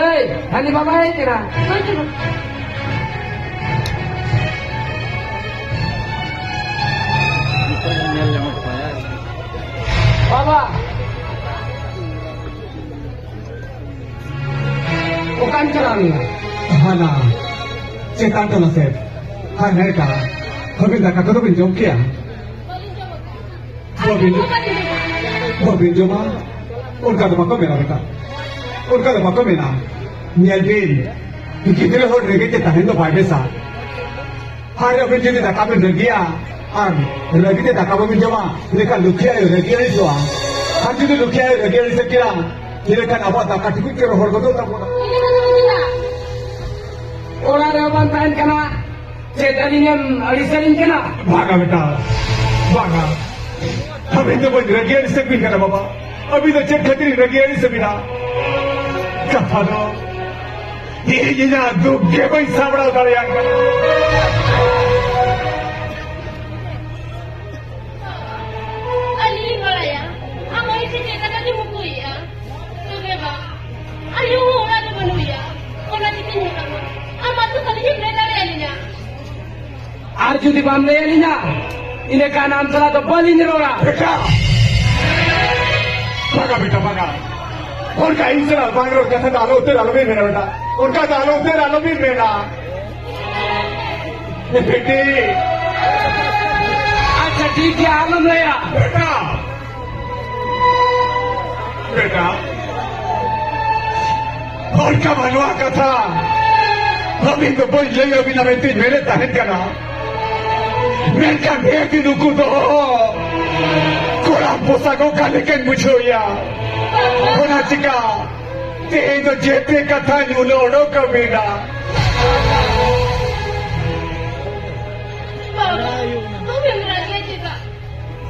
Hei, hani babae kira. Baba. Bukan caranya. Hana, cetan to nasib. Hai mereka, habis dah kata tu pinjam kia. Pinjam mah, उनका तो मक्का मेरा बेटा, उनका तो मक्का मेरा, नियल्बिन, कितने हो रहे के ताहिं तो भाई बेसा, हारे अभी जितने धक्का में रगिया, आन रगी ते धक्का में जमा, लेकिन लुकिया है रगिया नहीं जोआ, हर चीज़ लुकिया है रगिया नहीं सेकिया, लेकिन अब धक्का टिकट के रोहर को तो तब Orang rewan tahan kena, cetaninya alisarin kena. भागा बेटा, भागा, अभी तो कोई रगिया नहीं सेकिन करा बाबा, अभी तो चेक खतरी रगिया नहीं सेकिना, कहा दो, ये ना दुख के कोई सामना उतारे यार Ali malaya, ama isi cerita tadi buku ya, tu beba, ali orang tu menu ya, orang itu ni kamu, ama tu tadi ni berada di alinya. Arju di bamle alinya, ini kan antara tu balin rora. बेटा भागा बेटा भागा उनका इंसान भाग रहा था डालो उतर डालो भी मेरा बेटा उनका डालो उतर डालो भी मेरा बेटी Acha ठीक है आलम लया. बेटा बेटा उनका मनवा का था अभी तो बोल ले अभी ना बेटी मेरे ताहिर का ना मेरे का बेटी नुकु तो कोरा पोसाको का लेकिन मुझे या होना चिका तेज तो जेते कथा नुलोड़ो कबीरा Bapa, tu memang dia cerita.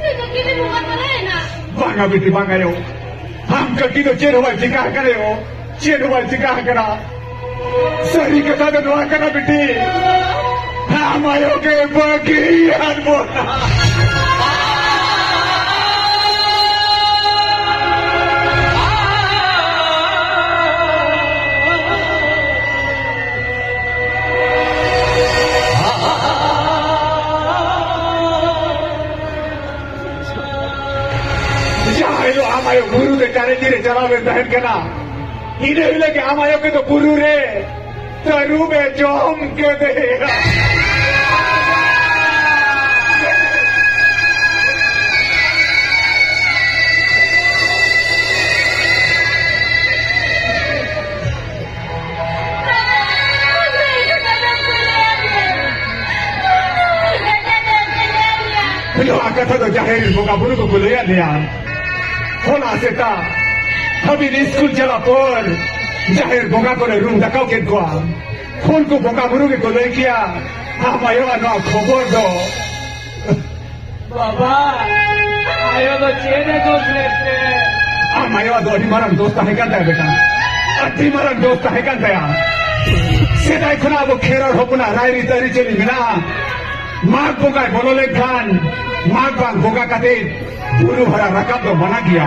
Saya kini bukan mana. बांगा बेटी बांगा यो हम कटी तो चेर हुआ चिका करे हो चेर हुआ चिका करा सही कथा तो दुआ करा बेटी हम आयो के बाकी यार बोला Jahilo amayo guru de kare dire jarabe dahen kana ine hile ke amayo ke to guru re taru me jom ke de Bilo akata to jahil boka guru ko kuliah dia होना से था अभी school चला पर जाहिर बोगा को room दकाओ के को फोन को बोगा गुरु के को ले किया हम आयो ना खबर दो Baba, ayo तो चेने दोस्त लेते. हम आयो दो हमारा दोस्त है कहता है बेटा अति हमारा दोस्त है कहता है सेदाई खुना वो खेरा होपुना रायरी तरी चली बिना माग बोगा बोलो ले खान माग बाग बोगा कहते गुरु भरा रकाब तो बना गया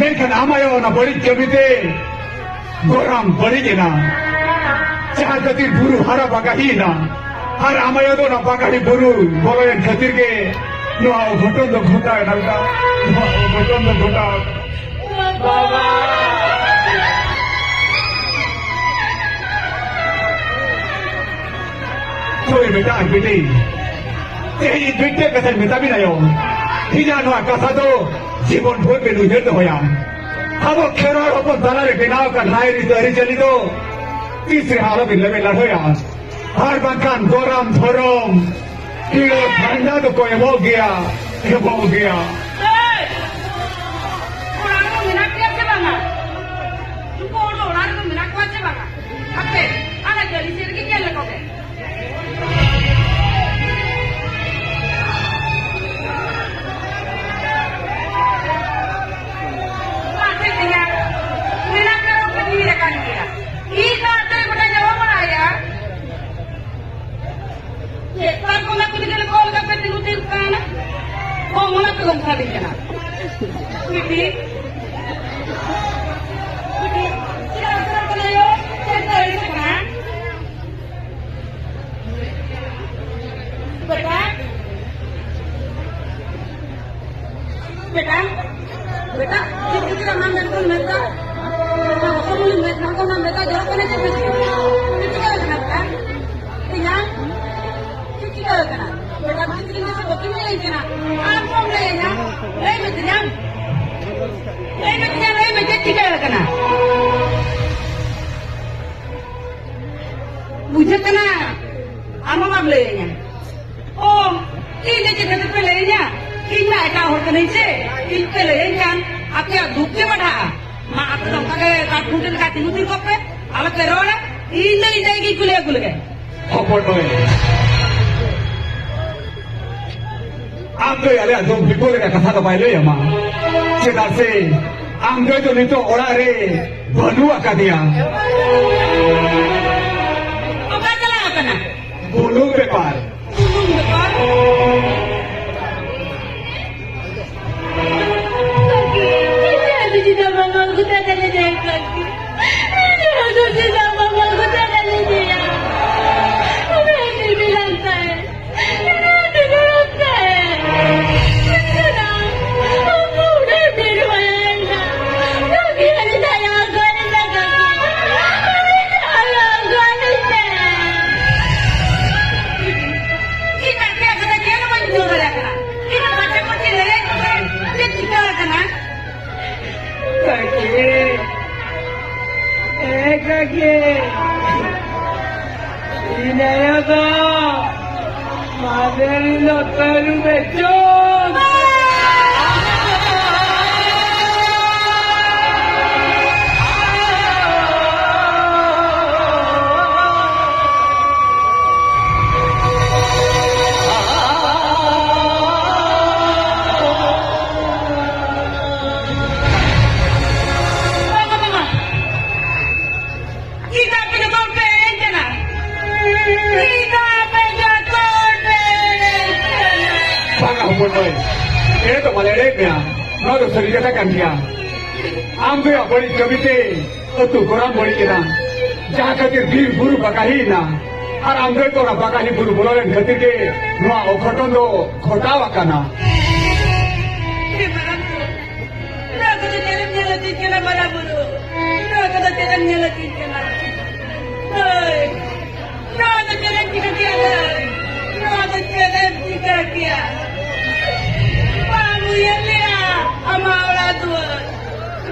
लेकिन आमायो ना बड़ी कविते गोराम बड़ी के ना चाहे कति गुरु हरा बागा ही ना हर आमायो तो ना बागा ही गुरु बोलो ये खतिर के नो आओ घटन तो घटा है ना घटन तो घटा Baba. तो ये बेटा बेटी ये बेटे कथा बेटा भी नहीं हो हिजा नो कथा तो जीवन भर में लुझे तो होया अब खेरो अपन दाना रे बिनाव का नायरी तरी चली तो तीसरे हाल में लगे लड़ोया हर बंकान गोराम धोरम कीड़ो ठंडा तो कोई हो गया ये हो गया Orang tu minat dia sebanga. Jumpa orang tu minat kuat sebanga. Apa? Anak jadi sirki dia lekoke. Bibi, lagi kena. Apa lehnya? Leh macam, leh macam tiga kena. Bujuk kena. Apa lehnya? Oh, ini kita tu lehnya. Ini ada orang kena je. Ini lehnya. Apa duknya mana? Mak aku tak pakai kartun kat tidur kope. Apa kerana? Ini lagi kuliah. Hopon noy. Amdo ya le adom bipole ka katha ka paile ya ma. Chedar se amdo to nito ora re banu akadia. Apa jalan kena? Bulung bepar. Bulung bepar. Ada di dalam aku tak ada dia kaki. Ada di dalam aku tak ada dia. Berani bilang saya. Ada dalam saya. Sekarang aku udah berwayang. Kaki ada saya aku ada kaki. Ada aku ada saya. Kita kena kena macam tu kena. Kita macam leh. Dia tiga kena. Kaki. Kaki. Ini apa? Maderi lo perlu becok. Kita punya topeng kena. Kita punya topeng. Banga hopon noy. Ini to malere mea. No to sari kata kan dia. Amdo ya bori kabite. Tu koram bori kena. Jaha katir bir buru bakahi na. Ar amdo to na bakahi buru bololen khatir ke no okhoton do khotawa kana. Nak kena jalan kena bala bulu. Nak kena jalan kena. Hei, nak kena jalan dia. Nak kena jalan dia. Kamu yang lihat, ama orang tua.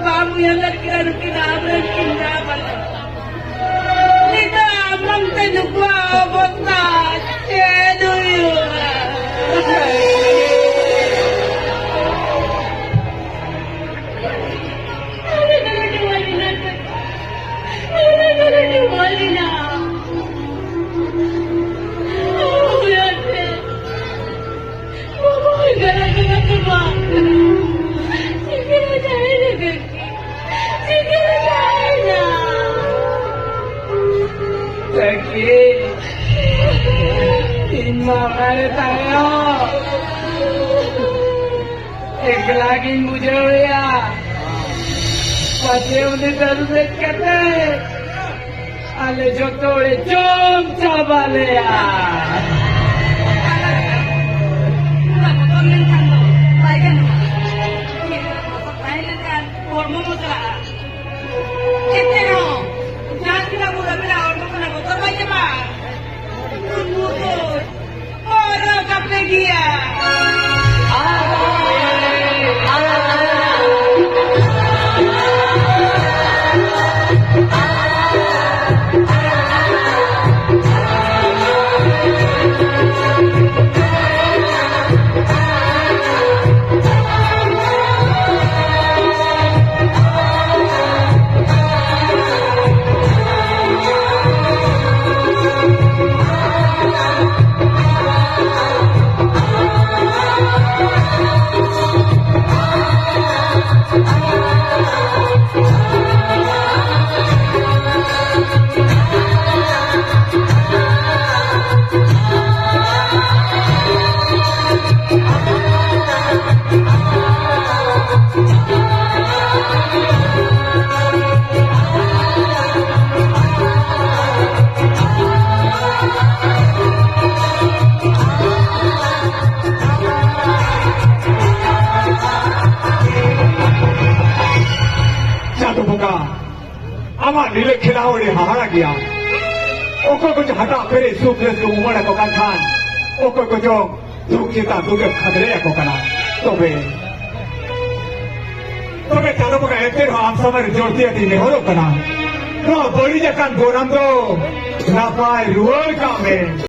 Kamu yang kira abang kita bala. Kita abang tenukwa bota, cedoyo. Kaki. Inna kare tayo. Ek lagi मुझे या पति उन्हें जरूरत करते आले जो तोड़े जोम चाबाले या ama nile khilao re hahara kiya oko kuch hata fere supres ko umar ko kan khan oko ko jo दुख चिता दुगे खतरे को कना तबे चालो बगा एते हम समय जोड़ती थी ने होलो कना नो बड़ी जकान गोरम दो ना पाए रुअल कामे